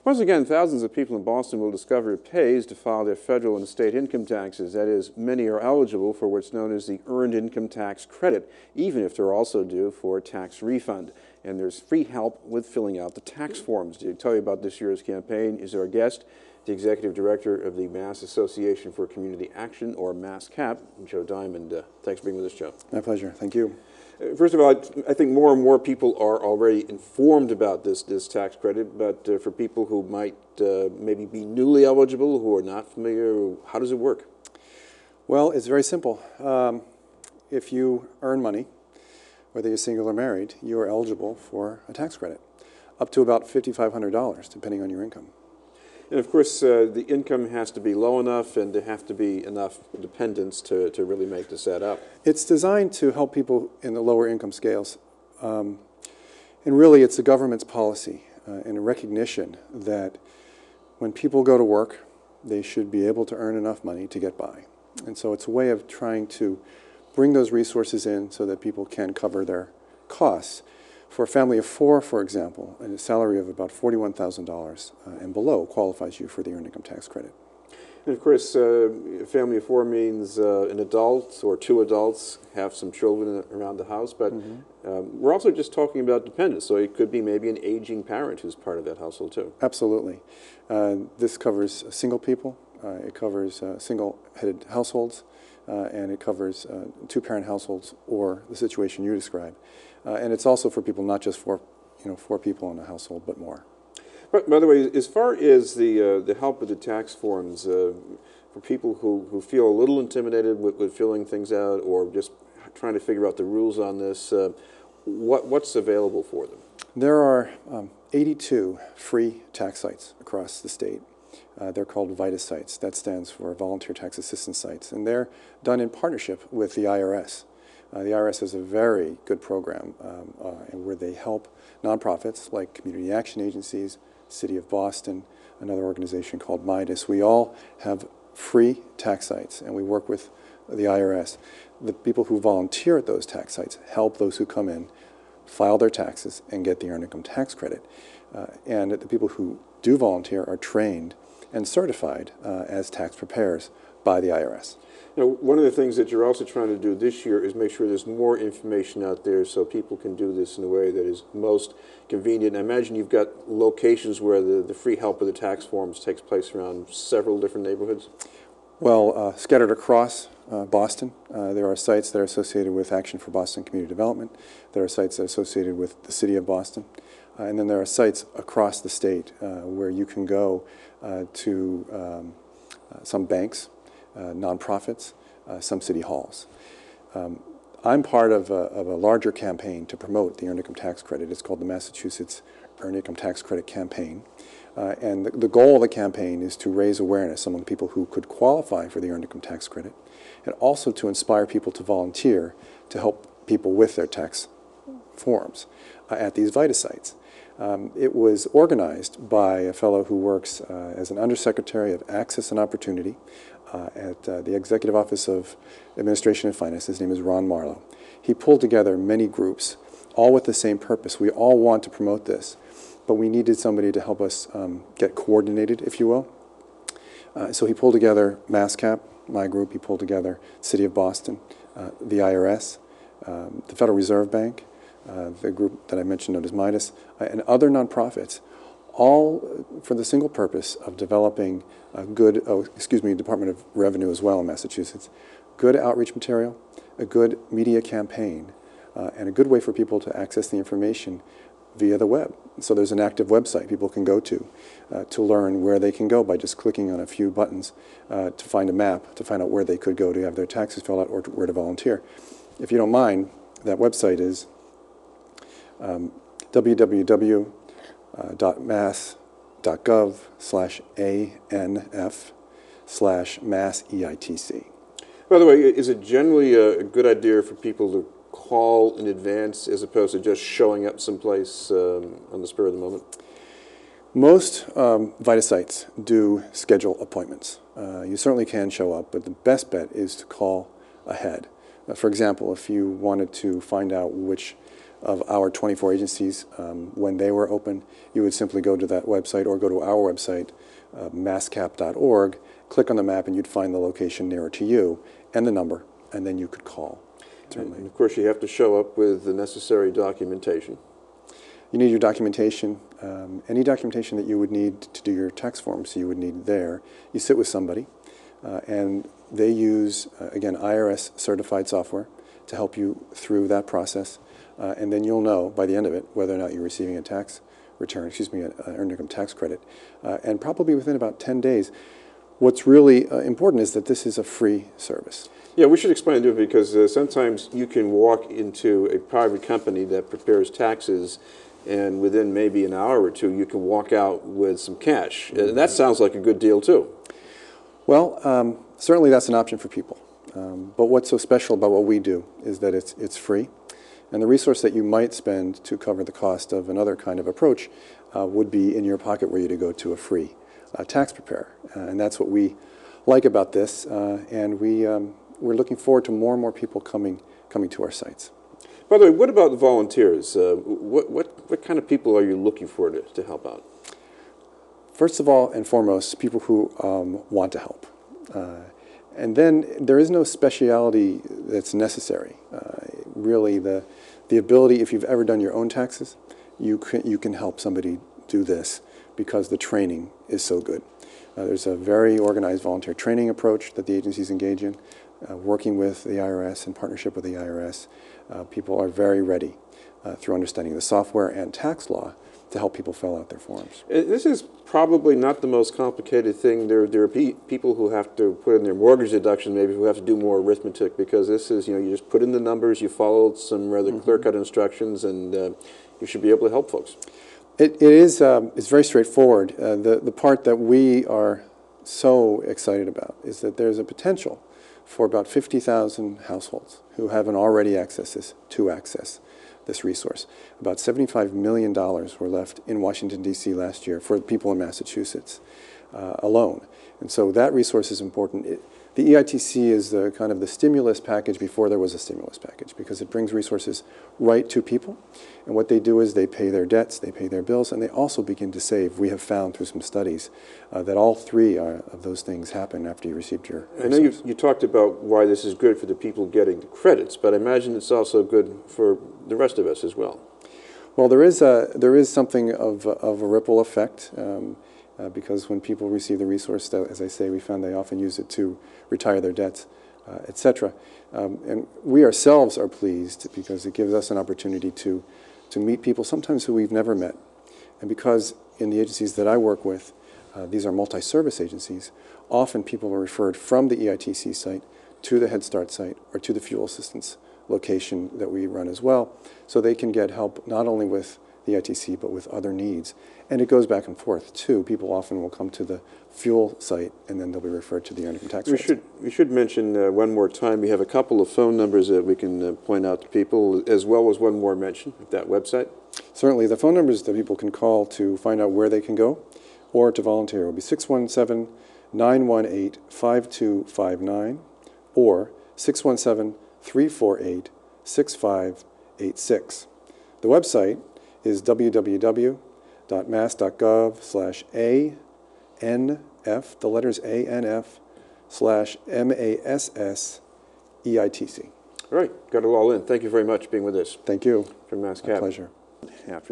Once again, thousands of people in Boston will discover it pays to file their federal and state income taxes. That is, many are eligible for what's known as the Earned Income Tax Credit, even if they're also due for a tax refund. And there's free help with filling out the tax forms. To tell you about this year's campaign is our guest, the Executive Director of the Mass Association for Community Action, or MASSCAP, Joe Diamond. Thanks for being with us, Joe. My pleasure. Thank you. First of all, I think more and more people are already informed about this tax credit, but for people who might maybe be newly eligible, who are not familiar, how does it work? Well, it's very simple. If you earn money, whether you're single or married, you are eligible for a tax credit, up to about $5,500, depending on your income. And of course, the income has to be low enough and there have to be enough dependents to really make this add up. It's designed to help people in the lower income scales. And really, it's the government's policy and a recognition that when people go to work, they should be able to earn enough money to get by. And so it's a way of trying to bring those resources in so that people can cover their costs. For a family of four, for example, a salary of about $41,000 and below qualifies you for the Earned Income Tax Credit. And of course, a family of four means an adult or two adults have some children around the house, but we're also just talking about dependents, so it could be maybe an aging parent who's part of that household too. Absolutely. This covers single people, it covers single-headed households, and it covers two-parent households or the situation you described. And it's also for people, not just for four people in a household, but more. But by the way, as far as the help with the tax forms, for people who feel a little intimidated with filling things out or just trying to figure out the rules on this, what's available for them? There are 82 free tax sites across the state. They're called VITA sites. That stands for Volunteer Tax Assistance Sites. And they're done in partnership with the IRS. The IRS has a very good program where they help nonprofits like community action agencies, City of Boston, another organization called MIDAS. We all have free tax sites, and we work with the IRS. The people who volunteer at those tax sites help those who come in file their taxes and get the Earned Income Tax Credit. And the people who do volunteer are trained and certified as tax preparers by the IRS. Now, one of the things that you're also trying to do this year is make sure there's more information out there so people can do this in a way that is most convenient. I imagine you've got locations where the free help of the tax forms takes place around several different neighborhoods? Well, scattered across Boston, there are sites that are associated with Action for Boston Community Development. There are sites that are associated with the City of Boston. And then there are sites across the state where you can go to some banks, nonprofits, some city halls. I'm part of a larger campaign to promote the Earned Income Tax Credit. It's called the Massachusetts Earned Income Tax Credit Campaign. And the goal of the campaign is to raise awareness among people who could qualify for the Earned Income Tax Credit, and also to inspire people to volunteer to help people with their tax forms at these VITA sites. It was organized by a fellow who works as an Undersecretary of Access and Opportunity at the Executive Office of Administration and Finance. His name is Ron Marlowe. He pulled together many groups, all with the same purpose. We all want to promote this, but we needed somebody to help us get coordinated, if you will. So he pulled together MASSCAP, my group. He pulled together City of Boston, the IRS, the Federal Reserve Bank, the group that I mentioned known as MIDAS, and other nonprofits, all for the single purpose of developing a good, Department of Revenue as well in Massachusetts, good outreach material, a good media campaign, and a good way for people to access the information via the web. So there's an active website people can go to learn where they can go by just clicking on a few buttons to find a map, to find out where they could go to have their taxes filled out or where to volunteer. If you don't mind, that website is www.mass.gov/ANF/MassEITC. By the way, is it generally a good idea for people to call in advance as opposed to just showing up someplace on the spur of the moment? Most VITA sites do schedule appointments. You certainly can show up, but the best bet is to call ahead. For example, if you wanted to find out which of our 24 agencies when they were open, you would simply go to that website or go to our website, masscap.org, click on the map, and you'd find the location nearer to you and the number, and then you could call. And of course, you have to show up with the necessary documentation. You need your documentation, any documentation that you would need to do your tax forms, you would need there. You sit with somebody, and they use, again, IRS certified software to help you through that process. And then you'll know by the end of it whether or not you're receiving a tax return, excuse me, an earned income tax credit. And probably within about 10 days. What's really important is that this is a free service. Yeah, we should explain it because sometimes you can walk into a private company that prepares taxes, and within maybe an hour or two, you can walk out with some cash. And that sounds like a good deal, too. Well, certainly that's an option for people. But what's so special about what we do is that it's free. And the resource that you might spend to cover the cost of another kind of approach would be in your pocket were you to go to a free tax preparer. And that's what we like about this. And we're looking forward to more and more people coming to our sites. By the way, what about the volunteers? What kind of people are you looking for to help out? First of all and foremost, people who want to help. And then there is no speciality that's necessary. Really, the ability, if you've ever done your own taxes, you can help somebody do this because the training is so good. There's a very organized volunteer training approach that the agencies engage in, working with the IRS, in partnership with the IRS. People are very ready through understanding the software and tax law to help people fill out their forms. This is probably not the most complicated thing. There are people who have to put in their mortgage deduction, maybe who have to do more arithmetic, because this is, you just put in the numbers, you follow some rather clear-cut instructions, and you should be able to help folks. It is it's very straightforward. The part that we are so excited about is that there's a potential for about 50,000 households who haven't already accessed this to access this resource. About $75 million were left in Washington, D.C. last year for people in Massachusetts alone. And so that resource is important. The EITC is the kind of the stimulus package before there was a stimulus package, because it brings resources right to people. And what they do is they pay their debts, they pay their bills, and they also begin to save. We have found through some studies that all three of those things happen after you received your resource. I know you talked about why this is good for the people getting the credits, but I imagine it's also good for the rest of us as well. Well, there is something of a ripple effect. Because when people receive the resource, as I say, we found they often use it to retire their debts, etc. And we ourselves are pleased because it gives us an opportunity to meet people sometimes who we've never met. And because in the agencies that I work with, these are multi-service agencies, often people are referred from the EITC site to the Head Start site or to the fuel assistance location that we run as well, so they can get help not only with the EITC but with other needs. And it goes back and forth too. People often will come to the fuel site and then they'll be referred to the earned income tax rate. We should mention one more time, we have a couple of phone numbers that we can point out to people, as well as one more mention of that website. Certainly. The phone numbers that people can call to find out where they can go or to volunteer will be 617-918-5259 or 617-348-6586. The website is www.mass.gov/ANF, the letters ANF/MASSEITC. All right, got it all in. Thank you very much for being with us. Thank you. From MASSCAP. My pleasure. After